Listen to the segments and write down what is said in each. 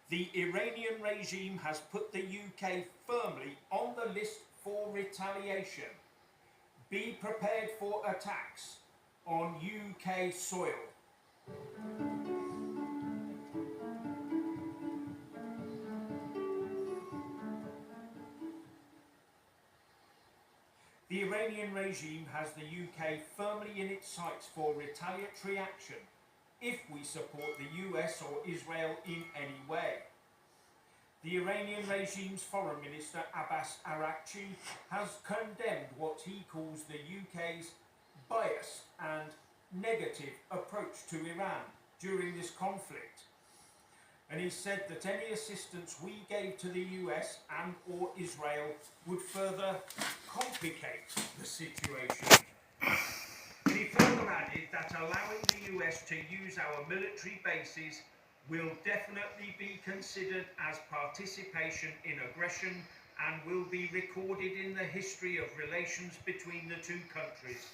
The Iranian regime has put the UK firmly on the list for retaliation. Be prepared for attacks on UK soil. The Iranian regime has the UK firmly in its sights for retaliatory action if we support the US or Israel in any way. The Iranian regime's Foreign Minister Abbas Araghchi has condemned what he calls the UK's biased and negative approach to Iran during this conflict. And he said that any assistance we gave to the US and or Israel would further complicate the situation. And he further added that allowing the US to use our military bases will definitely be considered as participation in aggression and will be recorded in the history of relations between the two countries.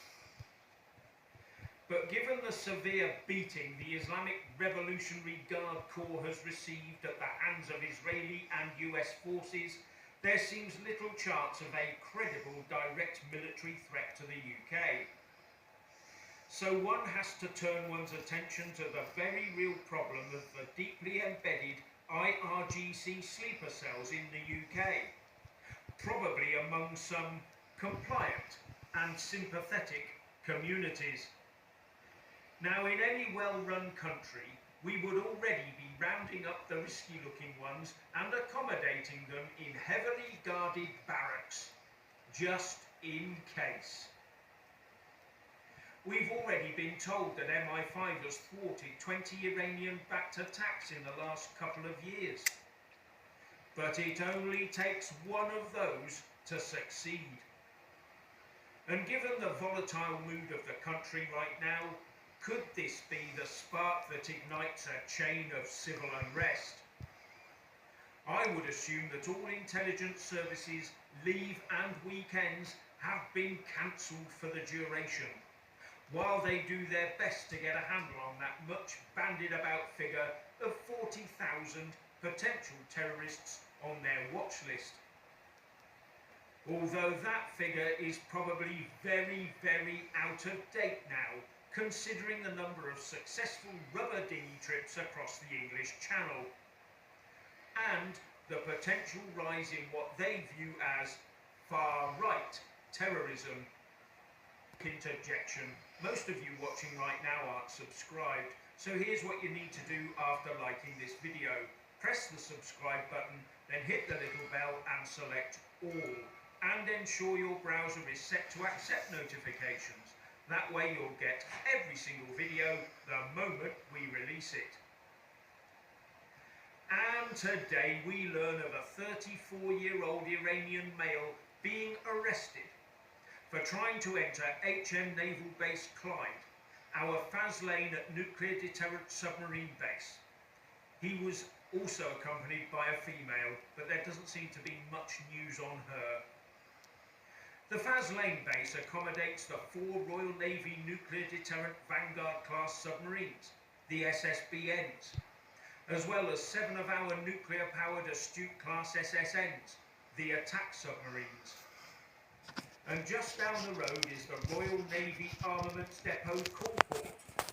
But given the severe beating the Islamic Revolutionary Guard Corps has received at the hands of Israeli and US forces, there seems little chance of a credible direct military threat to the UK. So one has to turn one's attention to the very real problem of the deeply embedded IRGC sleeper cells in the UK, probably among some compliant and sympathetic communities. Now, in any well-run country, we would already be rounding up the risky-looking ones and accommodating them in heavily guarded barracks, just in case. We've already been told that MI5 has thwarted 20 Iranian-backed attacks in the last couple of years. But it only takes one of those to succeed. And given the volatile mood of the country right now, could this be the spark that ignites a chain of civil unrest? I would assume that all intelligence services, leave and weekends have been cancelled for the duration, while they do their best to get a handle on that much bandied about figure of 40,000 potential terrorists on their watch list. Although that figure is probably very, very out of date now, considering the number of successful rubber dinghy trips across the English Channel, and the potential rise in what they view as far-right terrorism. Interjection. Most of you watching right now aren't subscribed, so here's what you need to do after liking this video. Press the subscribe button, then hit the little bell and select all, and ensure your browser is set to accept notifications. That way you'll get every single video the moment we release it. And today we learn of a 34-year-old Iranian male being arrested for trying to enter HM Naval Base Clyde, our Faslane nuclear deterrent submarine base. He was also accompanied by a female, but there doesn't seem to be much news on her. The Faslane base accommodates the 4 Royal Navy nuclear deterrent Vanguard-class submarines, the SSBNs, as well as 7 of our nuclear-powered Astute-class SSNs, the attack submarines. And just down the road is the Royal Navy Armaments Depot Caulfort,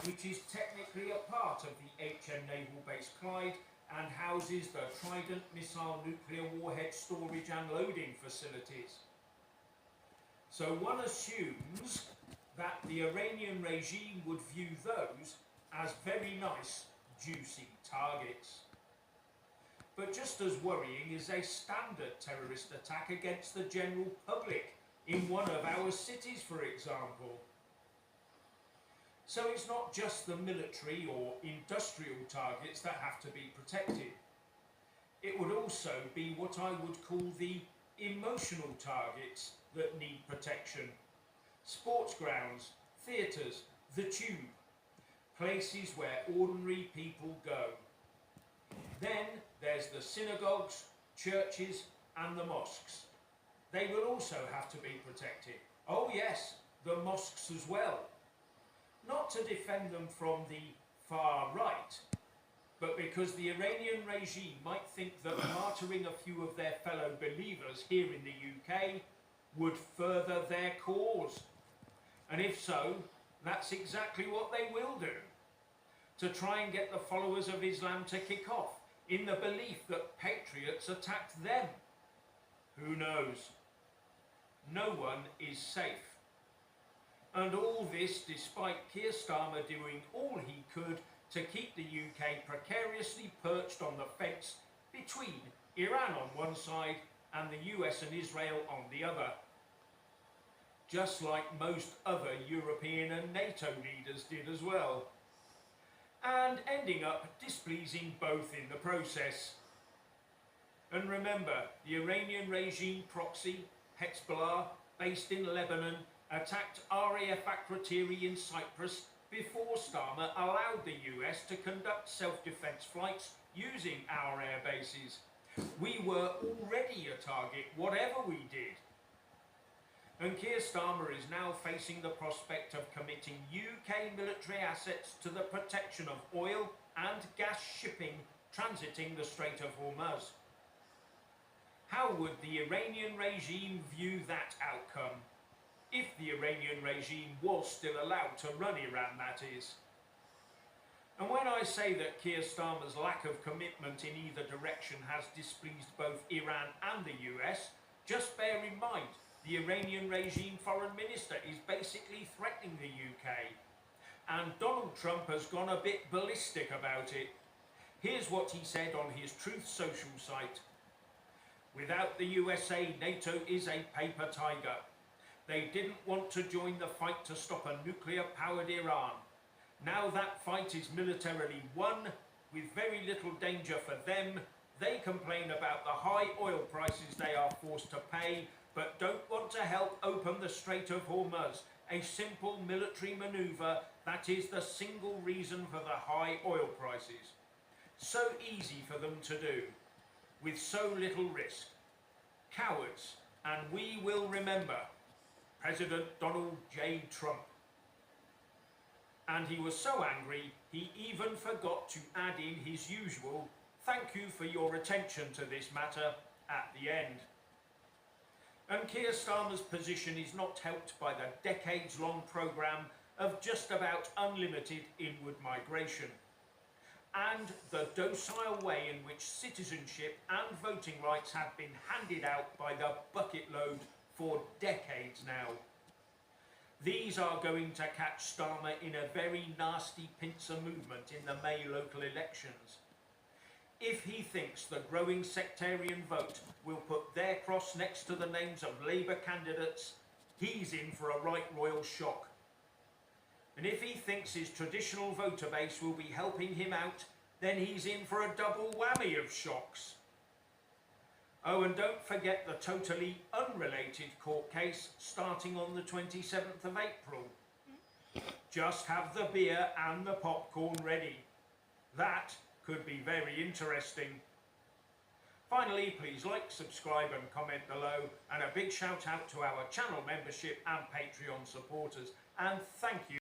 which is technically a part of the HM Naval Base Clyde and houses the Trident missile nuclear warhead storage and loading facilities. So one assumes that the Iranian regime would view those as very nice, juicy targets. But just as worrying is a standard terrorist attack against the general public in one of our cities, for example. So it's not just the military or industrial targets that have to be protected. It would also be what I would call the emotional targets that need protection. Sports grounds, theatres, the tube, places where ordinary people go. Then there's the synagogues, churches and the mosques. They will also have to be protected. Oh yes, the mosques as well. Not to defend them from the far right, but because the Iranian regime might think that martyring a few of their fellow believers here in the UK would further their cause. And if so, that's exactly what they will do, to try and get the followers of Islam to kick off in the belief that patriots attacked them. Who knows? No one is safe. And all this despite Keir Starmer doing all he could to keep the UK precariously perched on the fence between Iran on one side and the US and Israel on the other. Just like most other European and NATO leaders did as well. And ending up displeasing both in the process. And remember, the Iranian regime proxy, Hezbollah, based in Lebanon, attacked RAF Akrotiri in Cyprus before Starmer allowed the US to conduct self-defense flights using our air bases. We were already a target, whatever we did. And Keir Starmer is now facing the prospect of committing UK military assets to the protection of oil and gas shipping transiting the Strait of Hormuz. How would the Iranian regime view that outcome? If the Iranian regime was still allowed to run Iran, that is. And when I say that Keir Starmer's lack of commitment in either direction has displeased both Iran and the US, just bear in mind the Iranian regime foreign minister is basically threatening the UK. And Donald Trump has gone a bit ballistic about it. Here's what he said on his Truth Social site. Without the USA, NATO is a paper tiger. They didn't want to join the fight to stop a nuclear-powered Iran. Now that fight is militarily won, with very little danger for them, they complain about the high oil prices they are forced to pay, but don't want to help open the Strait of Hormuz, a simple military maneuver that is the single reason for the high oil prices. So easy for them to do, with so little risk. Cowards, and we will remember President Donald J. Trump. And he was so angry, he even forgot to add in his usual "thank you for your attention to this matter" at the end. And Keir Starmer's position is not helped by the decades-long programme of just about unlimited inward migration, and the docile way in which citizenship and voting rights have been handed out by the bucket load for decades now. These are going to catch Starmer in a very nasty pincer movement in the May local elections. If he thinks the growing sectarian vote will put their cross next to the names of Labour candidates, he's in for a right royal shock. And if he thinks his traditional voter base will be helping him out, then he's in for a double whammy of shocks. Oh, and don't forget the totally unrelated court case starting on the 27th of April. Just have the beer and the popcorn ready. That could be very interesting. Finally, please like, subscribe and comment below, and a big shout out to our channel membership and Patreon supporters. And thank you.